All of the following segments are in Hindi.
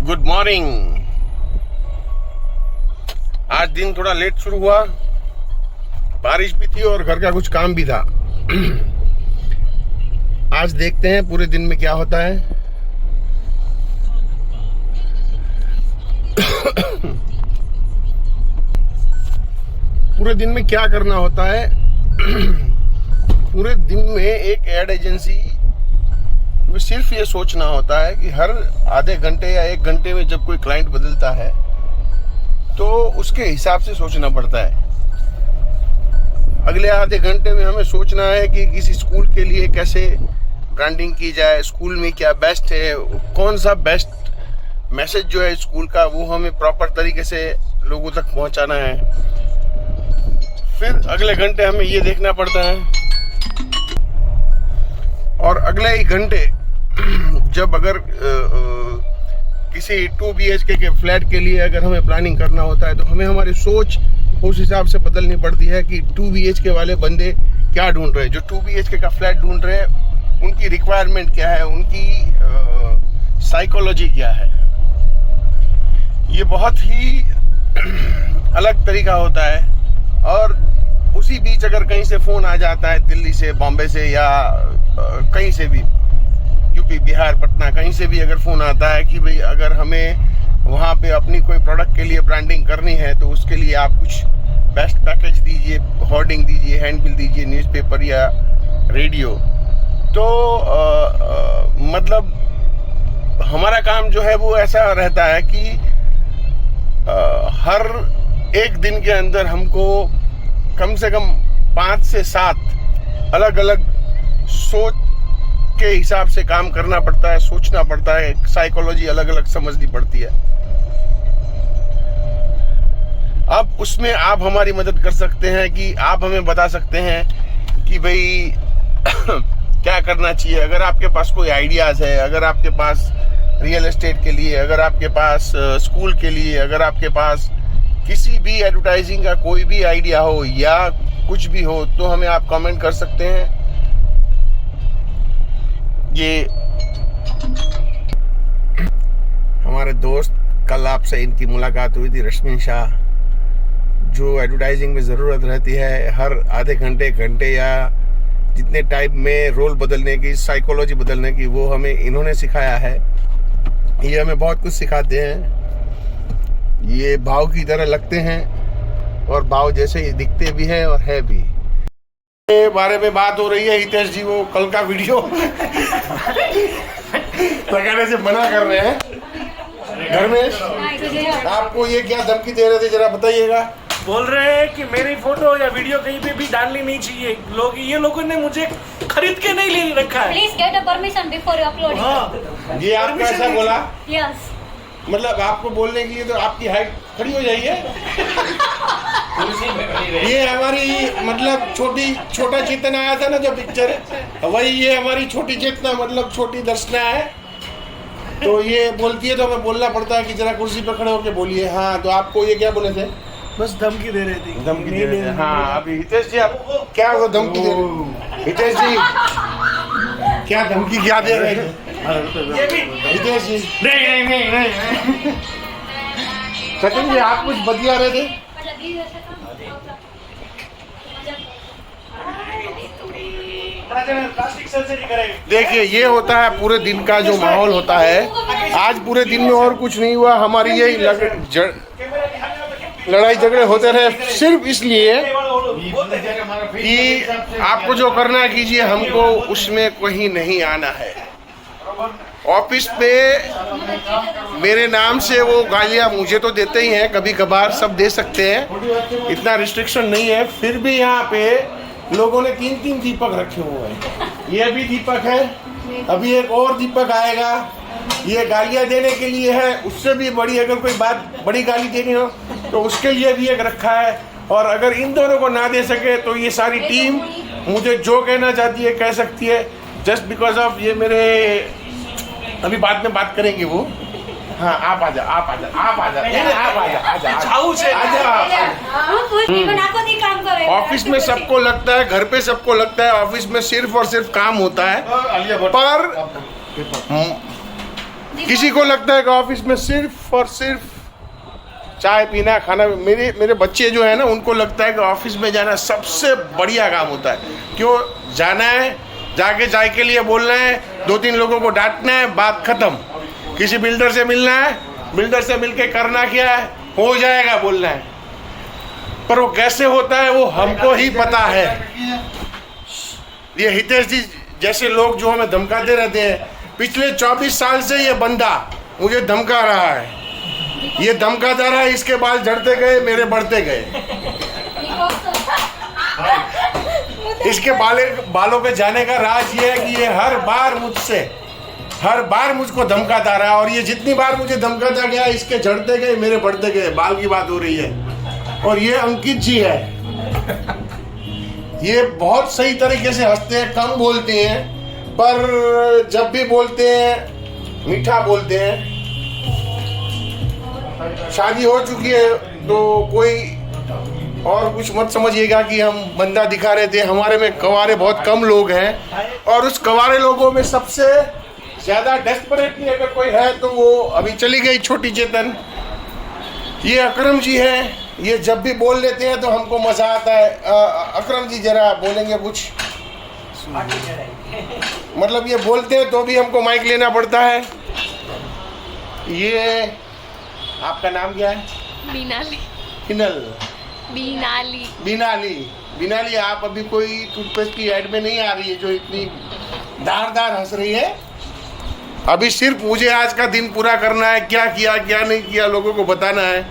Good morning. आज दिन थोड़ा लेट शुरू हुआ, बारिश भी थी और घर का कुछ काम भी था। आज देखते हैं पूरे दिन में क्या होता है। पूरे दिन में क्या करना होता है। पूरे दिन में एक एड एजेंसी में सिर्फ ये सोचना होता है कि हर आधे घंटे या एक घंटे में जब कोई क्लाइंट बदलता है तो उसके हिसाब से सोचना पड़ता है। अगले आधे घंटे में हमें सोचना है कि किसी स्कूल के लिए कैसे ब्रांडिंग की जाए, स्कूल में क्या बेस्ट है, कौन सा बेस्ट मैसेज जो है स्कूल का वो हमें प्रॉपर तरीके से लोगों तक पहुंचाना है। फिर अगले घंटे हमें ये देखना पड़ता है और अगले ही घंटे जब अगर किसी 2 BHK के फ्लैट के लिए अगर हमें प्लानिंग करना होता है तो हमें हमारी सोच उस हिसाब से बदलनी पड़ती है कि 2 BHK वाले बंदे क्या ढूंढ रहे हैं, जो 2 BHK का फ्लैट ढूंढ रहे हैं उनकी रिक्वायरमेंट क्या है, उनकी साइकोलॉजी क्या है। ये बहुत ही अलग तरीका होता है। और उसी बीच अगर कहीं से फोन आ जाता है, दिल्ली से, बॉम्बे से या कहीं से भी, यूपी, बिहार, पटना, कहीं से भी अगर फोन आता है कि भाई अगर हमें वहाँ पे अपनी कोई प्रोडक्ट के लिए ब्रांडिंग करनी है तो उसके लिए आप कुछ बेस्ट पैकेज दीजिए, होर्डिंग दीजिए, हैंडबिल दीजिए, न्यूज़पेपर या रेडियो। तो मतलब हमारा काम जो है वो ऐसा रहता है कि हर एक दिन के अंदर हमको कम से कम 5 से 7 अलग अलग सोच के हिसाब से काम करना पड़ता है, सोचना पड़ता है, साइकोलॉजी अलग अलग समझनी पड़ती है। अब उसमें आप हमारी मदद कर सकते हैं कि आप हमें बता सकते हैं कि भाई क्या करना चाहिए। अगर आपके पास कोई आइडियाज है, अगर आपके पास रियल एस्टेट के लिए, अगर आपके पास स्कूल के लिए, अगर आपके पास किसी भी एडवर्टाइजिंग का कोई भी आइडिया हो या कुछ भी हो तो हमें आप कमेंट कर सकते हैं। ये हमारे दोस्त, कल आपसे इनकी मुलाकात हुई थी, रश्मि शाह, जो एडवर्टाइजिंग में ज़रूरत रहती है हर आधे घंटे या जितने टाइम में रोल बदलने की, साइकोलॉजी बदलने की, वो हमें इन्होंने सिखाया है। ये हमें बहुत कुछ सिखाते हैं। ये भाव की तरह लगते हैं और भाव जैसे ही दिखते भी हैं और है भी। के बारे में बात हो रही है। हितेश जी वो कल का वीडियो लगाने से मना कर रहे हैं। धर्मेश, आपको ये क्या धमकी दे रहे थे, जरा बताइएगा। बोल रहे हैं कि मेरी फोटो या वीडियो कहीं पे भी डालनी नहीं चाहिए। ये लोगों ने मुझे खरीद के नहीं ले रखा है। Please get a permission before you upload. हाँ, ये आपको ऐसा बोला? यस। मतलब आपको बोलने के लिए तो आपकी हाइट खड़ी हो जाइए। ये हमारी मतलब छोटा चेतना आया था ना जो पिक्चर, वही ये हमारी छोटी चेतना मतलब छोटी दर्शना है। तो ये बोलती है तो हमें बोलना पड़ता है कि जरा कुर्सी पर खड़े होके बोलिए। हाँ, तो आपको ये क्या बोले थे? बस धमकी दे रहे थे। धमकी दे रहे थे। हाँ, अभी हितेश जी आप क्या वो धमकी दे रहे? हितेश जी क्या धमकी क्या दे रहे थे? हितेश जी नहीं। सचिन जी आप कुछ बतिया रहे थे? देखिए, ये होता है पूरे दिन का जो माहौल होता है। आज पूरे दिन में और कुछ नहीं हुआ। हमारी यही लड़ाई झगड़े होते रहे सिर्फ इसलिए कि आपको जो करना है कीजिए, हमको उसमें कहीं नहीं आना है। ऑफिस पे मेरे नाम से वो गालियाँ मुझे तो देते ही हैं, कभी कभार सब दे सकते हैं, इतना रिस्ट्रिक्शन नहीं है। फिर भी यहाँ पे लोगों ने 3 दीपक रखे हुए हैं। ये भी दीपक है, अभी एक और दीपक आएगा। ये गालियाँ देने के लिए है, उससे भी बड़ी अगर कोई बड़ी गाली देनी हो तो उसके लिए भी एक रखा है। और अगर इन दोनों को ना दे सके तो ये सारी टीम मुझे जो कहना चाहती है कह सकती है, जस्ट बिकॉज ऑफ ये मेरे, अभी बाद में बात करेंगे वो। हाँ, आप आजा। ऑफिस में सबको लगता है, घर पे सबको लगता है ऑफिस में सिर्फ और सिर्फ काम होता है, पर किसी को लगता है कि ऑफिस में सिर्फ और सिर्फ चाय पीना खाना। मेरे बच्चे जो है ना, उनको लगता है कि ऑफिस में जाना सबसे बढ़िया काम होता है। क्यों जाना है, जाके चाय के लिए बोलना है, 2-3 लोगों को डांटना है, बात खत्म। किसी बिल्डर से मिलना है, बिल्डर से मिलके करना क्या है, हो जाएगा बोलना है। पर वो कैसे होता है वो हमको ही पता है। ये हितेश जी जैसे लोग जो हमें धमकाते रहते हैं, पिछले 24 साल से ये बंदा मुझे धमका रहा है। ये धमकाता रहा, इसके बाल झड़ते गए, मेरे बढ़ते गए। इसके बालों पे जाने का राज ये है कि ये हर बार मुझको धमकाता रहा, और ये जितनी बार मुझे धमकाता गया, इसके झड़ते गए, मेरे बढ़ते गए। बाल की बात हो रही है। और ये अंकित जी है, ये बहुत सही तरीके से हंसते हैं, कम बोलते हैं, पर जब भी बोलते हैं मीठा बोलते हैं। शादी हो चुकी है तो कोई और कुछ मत समझिएगा कि हम बंदा दिखा रहे थे। हमारे में कवारे बहुत कम लोग हैं, और उस कवारे लोगों में सबसे ज़्यादा डेस्परेटली अगर कोई है तो वो अभी चली गई छोटी चेतन। ये अकरम जी हैं, ये जब भी बोल लेते हैं तो हमको मज़ा आता है। अकरम जी जरा बोलेंगे कुछ? मतलब ये बोलते हैं तो भी हमको माइक लेना पड़ता है। ये आपका नाम क्या है? बीनाली। बीनाली, आप अभी कोई टूथपेस्ट की ऐड में नहीं आ रही है जो इतनी धारदार हंस रही है। अभी सिर्फ मुझे आज का दिन पूरा करना है, क्या किया क्या नहीं किया लोगों को बताना है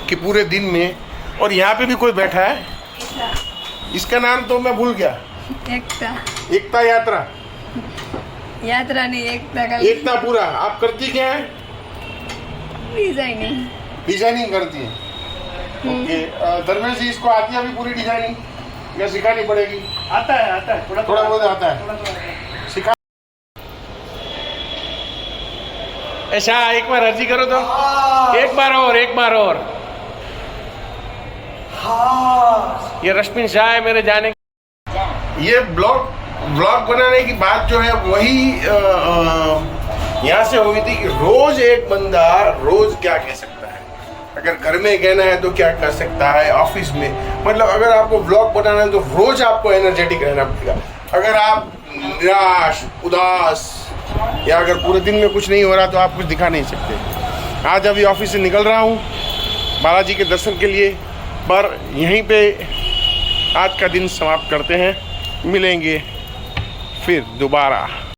कि पूरे दिन में। और यहाँ पे भी कोई बैठा है, इसका नाम तो मैं भूल गया। एकता यात्रा नहीं, एकता पूरा। आप करती क्या है? डिजाइनिंग करती है। ओके, धर्मेश जी इसको आती है अभी पूरी डिजाइनिंग या सिखानी पड़ेगी? आता है थोड़ा बहुत आता है, सिखा। ऐसा एक बार अर्जी करो तो, एक बार और। ये रश्मि शाह है मेरे जाने। ये ब्लॉग बनाने की बात जो है वही यहाँ से हुई थी कि रोज एक बंदा रोज क्या कह सकता है। अगर घर में कहना है तो क्या कर सकता है, ऑफिस में। मतलब अगर आपको ब्लॉग बनाना है तो रोज आपको एनर्जेटिक रहना पड़ेगा। अगर आप निराश, उदास, या अगर पूरे दिन में कुछ नहीं हो रहा तो आप कुछ दिखा नहीं सकते। आज अभी ऑफिस से निकल रहा हूँ बालाजी के दर्शन के लिए, पर यहीं पे आज का दिन समाप्त करते हैं। मिलेंगे फिर दोबारा।